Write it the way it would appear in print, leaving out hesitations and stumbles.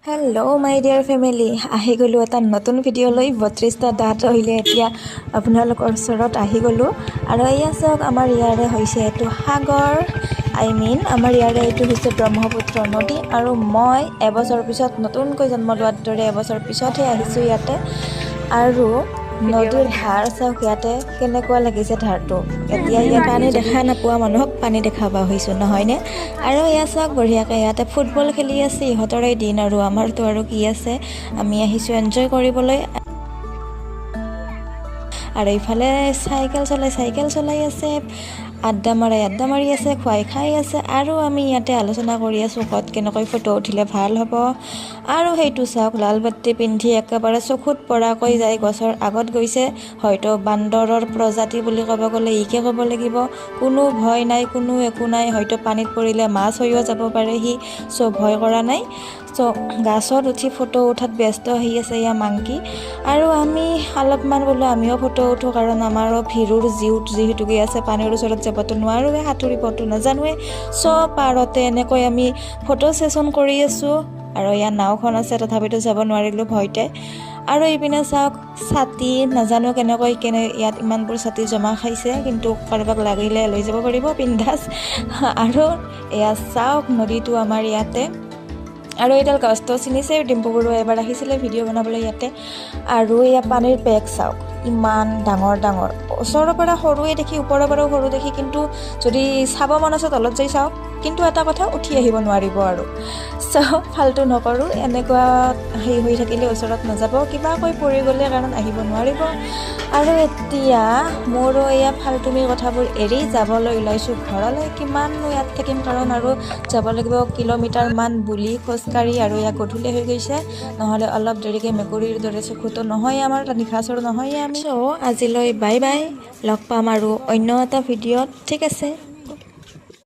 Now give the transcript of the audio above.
Hello' মাই dear family, আহি গ'লোঁ এটা নতুন ভিডিঅ' লৈ 32টা দাঁত আহিলে এতিয়া আপোনালোকৰ ওচৰত আহি গ'লোঁ। আৰু এয়া চাওক, আমাৰ ইয়াৰে হৈছে এইটো সাগৰ, আমাৰ ইয়াৰে এইটো হৈছে ব্ৰহ্মপুত্ৰ নদী। আৰু মই এবছৰ পিছত নতুনকৈ জন্ম লোৱাৰ দৰে এবছৰ পিছতহে আহিছোঁ ইয়াতে। আৰু নদীৰ ধাৰ চাওক ইয়াতে কেনেকুৱা লাগিছে ধাৰটো। এতিয়া ইয়াত পানী দেখা নোপোৱা মানুহক পানী দেখাব হৈছোঁ, নহয়নে? আৰু এয়া চাওক বঢ়িয়াকৈ ইয়াতে ফুটবল খেলি আছে, ইহঁতৰে দিন আৰু আমাৰতো আৰু কি আছে, আমি আহিছোঁ এনজয় কৰিবলৈ। আৰু ইফালে চাইকেল চলাই আছে, আড্ডা মাৰি আছে, খুৱাই খাই আছে। আৰু আমি ইয়াতে আলোচনা কৰি আছোঁ ক'ত কেনেকৈ ফটো উঠিলে ভাল হ'ব। আৰু সেইটো চাওক, লাল বাতি পিন্ধি একেবাৰে চকুত পৰাকৈ যায়, গছৰ আগত গৈছে। হয়তো বান্দৰৰ প্ৰজাতি বুলি ক'ব গ'লে ইকে ক'ব লাগিব। কোনো ভয় নাই, কোনো একো নাই। হয়তো পানীত পৰিলে মাছ হৈও যাব পাৰে সি, চ' ভয় কৰা নাই। চ' গাছত উঠি ফটো উঠাত ব্যস্ত হৈ আছে এয়া মাংকি। আৰু আমি অলপমান বোলো আমিও ফটো উঠোঁ, কাৰণ আমাৰো ভিৰৰ যিহেতুকে আছে, পানীৰ ওচৰত যাবতো নোৱাৰোঁৱে, সাঁতুৰিবতো নাজানোৱে। চ' পাৰতে এনেকৈ আমি ফটো ছেশ্যন কৰি আছোঁ। আৰু ইয়াত নাওখন আছে, তথাপিতো যাব নোৱাৰিলোঁ ভয়তে। আৰু এইপিনে চাওক, ছাতি নাজানো কেনেকৈ ইয়াত ইমানবোৰ ছাতি জমা খাইছে, কিন্তু কাৰোবাক লাগিলে লৈ যাব পাৰিব বিন্দাছ। আৰু এয়া চাওক নদীটো আমাৰ ইয়াতে। আৰু এইডাল গছটো চিনিছে, ডিম্পু বৰুৱা এবাৰ আহিছিলে ভিডিঅ' বনাবলৈ ইয়াতে। আৰু এয়া পানীৰ পেক চাওক, ইমান ডাঙৰ ডাঙৰ, ওচৰৰ পৰা সৰুৱে দেখি, ওপৰৰ পৰাও সৰু দেখি, কিন্তু যদি চাব মন আছে তলত যাই চাওক। কিন্তু এটা কথা, উঠি আহিব নোৱাৰিব আৰু। চ' ফাল্টু নকৰোঁ, এনেকুৱা হৈ থাকিলে ওচৰত নাযাব, কিবা কৈ পৰি গ'লে কাৰণ আহিব নোৱাৰিব। আৰু এতিয়া মোৰো এয়া ফাল্টুমি কথাবোৰ এৰি যাবলৈ ওলাইছোঁ ঘৰলৈ। কিমাননো ইয়াত থাকিম, কাৰণ আৰু যাব লাগিব কিলোমিটাৰমান বুলি খোজকাঢ়ি। আৰু ইয়াত গধূলি হৈ গৈছে, নহ'লে অলপ দেৰিকৈ মেকুৰীৰ দৰে চকুতো নহয় আমাৰ, নিশাচৰ নহয় আমি। চ' আজিলৈ বাই বাই, লগ পাম আৰু অন্য এটা ভিডিঅ'ত, ঠিক আছে।